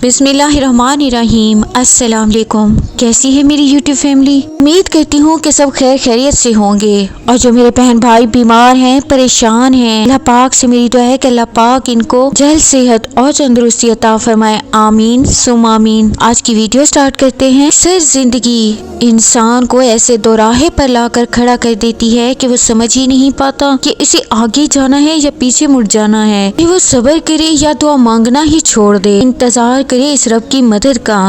बिस्मिल्लाहिर्रहमानिर्रहीम। अस्सलाम वालेकुम। कैसी है मेरी यूट्यूब फैमिली? उम्मीद करती हूँ कि सब खैर खैरियत से होंगे। और जो मेरे बहन भाई बीमार हैं, परेशान हैं, अल्लाह पाक से मेरी दुआ है कि अल्लाह पाक इनको जल्द सेहत और तंदुरुस्ती अता फरमाए। आमीन सुम आमीन। आज की वीडियो स्टार्ट करते हैं। सर जिंदगी इंसान को ऐसे दोराहे पर लाकर खड़ा कर देती है कि वो समझ ही नहीं पाता कि इसे आगे जाना है या पीछे मुड़ जाना है, कि वो सब्र करे या दुआ मांगना ही छोड़ दे, इंतजार करे इस रब की मदद का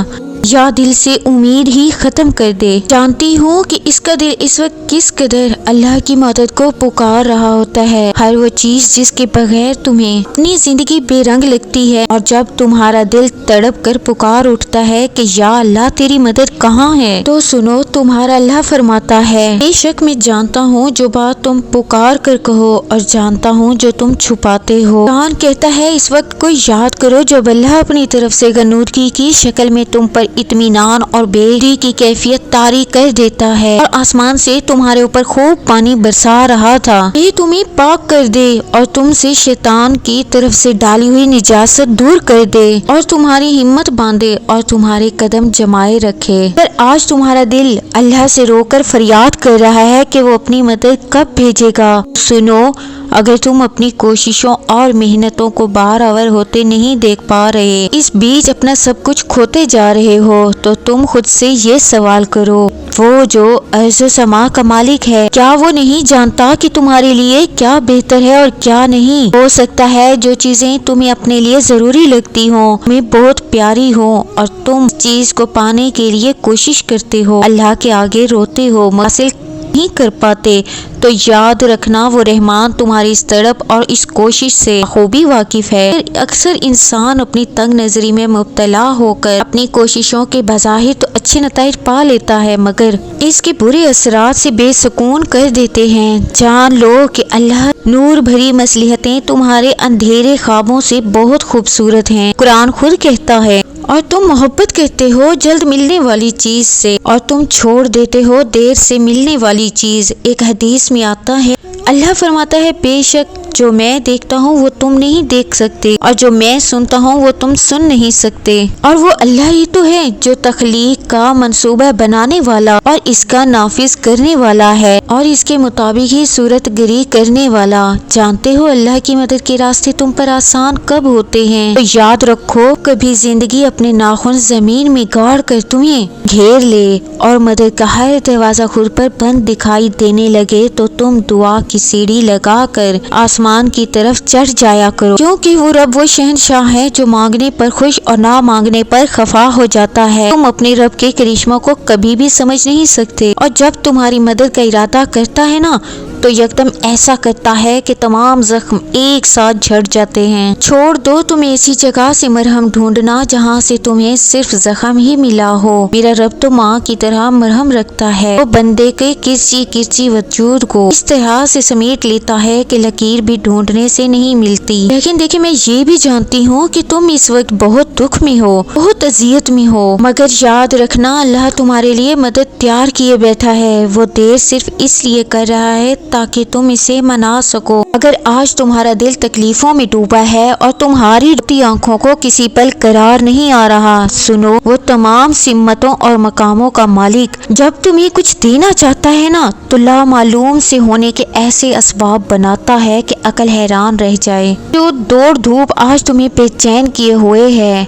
या दिल से उम्मीद ही खत्म कर दे। जानती हूँ कि इसका दिल इस वक्त किस कदर अल्लाह की मदद को पुकार रहा होता है। हर वो चीज जिसके बगैर तुम्हें अपनी जिंदगी बेरंग लगती है, और जब तुम्हारा दिल तड़प कर पुकार उठता है कि या अल्लाह तेरी मदद कहाँ है, तो सुनो तुम्हारा अल्लाह फरमाता है, बेशक मैं जानता हूँ जो बात तुम पुकार कर कहो और जानता हूँ जो तुम छुपाते हो। कुरान कहता है इस वक्त को याद करो जब अल्लाह अपनी तरफ से गनूदगी की शक्ल में तुम पर इत्मीनान और बेरी की कैफियत तारी कर देता है, और आसमान से तुम्हारे ऊपर खूब पानी बरसा रहा था। ये तुम्हें पाक कर दे और तुमसे शैतान की तरफ से डाली हुई निजासत दूर कर दे, और तुम्हारी हिम्मत बांधे और तुम्हारे कदम जमाए रखे। पर आज तुम्हारा दिल अल्लाह से रोकर फरियाद कर रहा है कि वो अपनी मदद कब भेजेगा। सुनो, अगर तुम अपनी कोशिशों और मेहनतों को बराबर होते नहीं देख पा रहे, इस बीच अपना सब कुछ खोते जा रहे हो, तो तुम खुद से ये सवाल करो, वो जो अर्ज़ समा का मालिक है, क्या वो नहीं जानता कि तुम्हारे लिए क्या बेहतर है और क्या नहीं? हो सकता है जो चीजें तुम्हें अपने लिए जरूरी लगती हो, तुम्हें बहुत प्यारी हो, और तुम चीज को पाने के लिए कोशिश करते हो, अल्लाह के आगे रोते हो, हासिल नहीं कर पाते, तो याद रखना वो रहमान तुम्हारी इस तड़प और इस कोशिश से खूबी वाकिफ है। अक्सर इंसान अपनी तंग नजरी में मुब्तला होकर अपनी कोशिशों के बज़ाहिर तो अच्छे नताइज पा लेता है, मगर इसके बुरे असरात से बेसुकून कर देते हैं। जान लो कि अल्लाह नूर भरी मसलिहतें तुम्हारे अंधेरे ख्वाबों से बहुत खूबसूरत हैं। कुरान खुद कहता है, और तुम मोहब्बत करते हो जल्द मिलने वाली चीज से, और तुम छोड़ देते हो देर से मिलने वाली चीज। एक हदीस में आता है, अल्लाह फरमाता है, बेशक जो मैं देखता हूँ वो तुम नहीं देख सकते, और जो मैं सुनता हूँ वो तुम सुन नहीं सकते। और वो अल्लाह ही तो है जो तख्लीक का मंसूबा बनाने वाला और इसका नाफिज करने वाला है, और इसके मुताबिक ही सूरत गिरी करने वाला। जानते हो अल्लाह की मदद के रास्ते तुम पर आसान कब होते हैं? तो याद रखो, कभी जिंदगी अपने नाखून जमीन में गाड़ कर तुम्हें घेर ले और मदद का हर दरवाजा खुद पर बंद दिखाई देने लगे, तो तुम दुआ की सीढ़ी लगा कर आसमान की तरफ चढ़ जाया करो, क्योंकि वो रब वो शहनशाह है जो मांगने पर खुश और ना मांगने पर खफा हो जाता है। तुम अपने रब के करिश्मा को कभी भी समझ नहीं सकते, और जब तुम्हारी मदद का इरादा करता है ना, तो यकदम ऐसा करता है कि तमाम जख्म एक साथ झड़ जाते हैं। छोड़ दो तुम ऐसी जगह से मरहम ढूंढना जहाँ से तुम्हें सिर्फ जख्म ही मिला हो। मेरा रब तो माँ की तरह मरहम रखता है, वो बंदे के किसी वजूद को इस तरह से समेट लेता है कि लकीर भी ढूंढने से नहीं मिलती। लेकिन देखिए, मैं ये भी जानती हूँ कि तुम इस वक्त बहुत दुख में हो, बहुत अजियत में हो, मगर याद रखना अल्लाह तुम्हारे लिए मदद तैयार किए बैठा है। वो देर सिर्फ इसलिए कर रहा है ताकि तुम इसे मना सको। अगर आज तुम्हारा दिल तकलीफों में डूबा है और तुम्हारी डूबती आंखों को किसी पल करार नहीं आ रहा, सुनो, वो तमाम सिम्मतों और मकामों का मालिक जब तुम्हें कुछ देना चाहता है ना, तो लामालूम से होने के ऐसे असबाब बनाता है कि अकल हैरान रह जाए। जो दौड़ धूप आज तुम्हें बेचैन किए हुए है,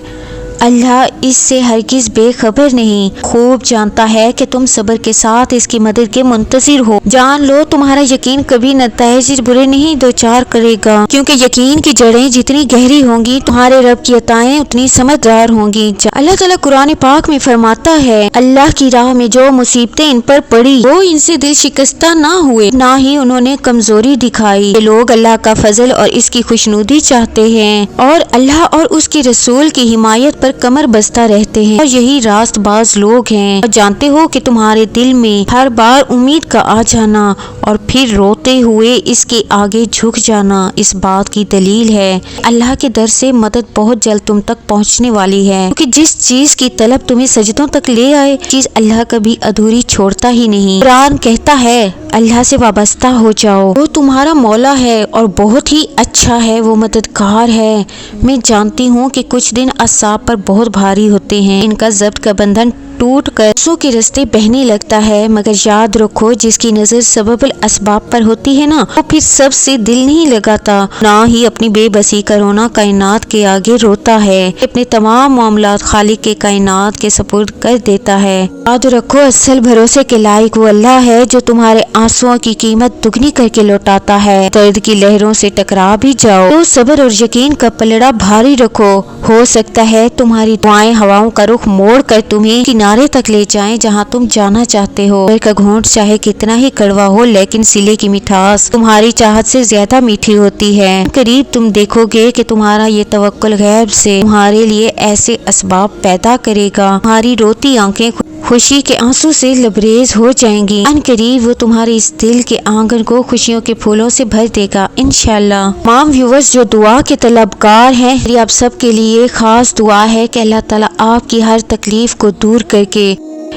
अल्लाह इससे हरगिज बेखबर नहीं, खूब जानता है कि तुम सब्र के साथ इसकी मदद के मुंतजिर हो। जान लो तुम्हारा यकीन कभी नताइज बुरे नहीं दो चार करेगा, क्योंकि यकीन की जड़ें जितनी गहरी होंगी तुम्हारे रब की अताएं उतनी समझदार होंगी। अल्लाह ताला कुरान पाक में फरमाता है, अल्लाह की राह में जो मुसीबतें इन पर पड़ी वो इनसे दिल शिकस्ता ना हुए, ना ही उन्होंने कमजोरी दिखाई। ये लोग अल्लाह का फजल और इसकी खुशनुदी चाहते हैं, और अल्लाह और उसके रसूल की हिमायत पर कमर बस्ता रहते हैं, और यही रास्तबाज लोग हैं। और जानते हो कि तुम्हारे दिल में हर बार उम्मीद का आ जाना और फिर रोते हुए इसके आगे झुक जाना इस बात की दलील है अल्लाह के दर से मदद बहुत जल्द तुम तक पहुंचने वाली है, क्योंकि जिस चीज की तलब तुम्हें सजदों तक ले आए, चीज अल्लाह कभी अधूरी छोड़ता ही नहीं। कुरान कहता है, अल्लाह से वाबस्ता हो जाओ। वो तुम्हारा मौला है और बहुत ही अच्छा है, वो मददगार है। मैं जानती हूँ कि कुछ दिन असाब पर बहुत भारी होते हैं, इनका ज़ब्त का बंधन टूट कर आंसू के रास्ते बहने लगता है, मगर याद रखो जिसकी नजर सबबुल असबाब पर होती है ना, वो फिर सबसे दिल नहीं लगाता, ना ही अपनी बेबसी का रोना कायनात के आगे रोता है, अपने तमाम मामलात खालिक के कायनात के सपुर्द कर देता है। याद रखो असल भरोसे के लायक वो अल्लाह है जो तुम्हारे आंसुओं की कीमत दुगनी करके लौटाता है। दर्द की लहरों से टकरा भी जाओ तो सब्र और यकीन का पलड़ा भारी रखो, हो सकता है तुम्हारी दुआएं हवाओं का रुख मोड़ कर तुम्हें किनारे तक ले जाएं जहां तुम जाना चाहते हो। सबर का घूंट चाहे कितना ही कड़वा हो, लेकिन सिले की मिठास तुम्हारी चाहत से ज्यादा मीठी होती है। करीब तुम देखोगे कि तुम्हारा ये तवक्कुल गैब से तुम्हारे लिए ऐसे असबाब पैदा करेगा, तुम्हारी रोती आंखें खुशी के आंसू से लबरेज हो जाएंगी। अनकरीब वो तुम्हारे इस दिल के आंगन को खुशियों के फूलों से भर देगा इंशाल्लाह। तमाम व्यूवर्स जो दुआ के तलबगार हैं, मेरी आप सब के लिए खास दुआ है कि अल्लाह ताला आपकी हर तकलीफ को दूर करके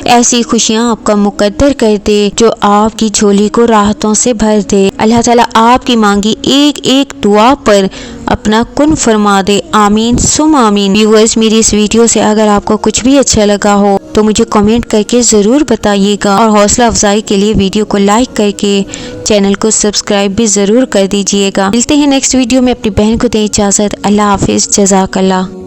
ऐसी खुशियाँ आपका मुकद्दर कर दे जो आपकी झोली को राहतों से भर दे। अल्लाह ताला आपकी मांगी एक एक दुआ पर अपना कुन फरमा दे। आमीन सुम आमीन। व्यूअर्स, मेरी इस वीडियो से अगर आपको कुछ भी अच्छा लगा हो तो मुझे कमेंट करके ज़रूर बताइएगा, और हौसला अफजाई के लिए वीडियो को लाइक करके चैनल को सब्सक्राइब भी ज़रूर कर दीजिएगा। मिलते हैं नेक्स्ट वीडियो में। अपनी बहन को दें इजाज़त। अल्लाह हाफिज़। जज़ाकल्लाह।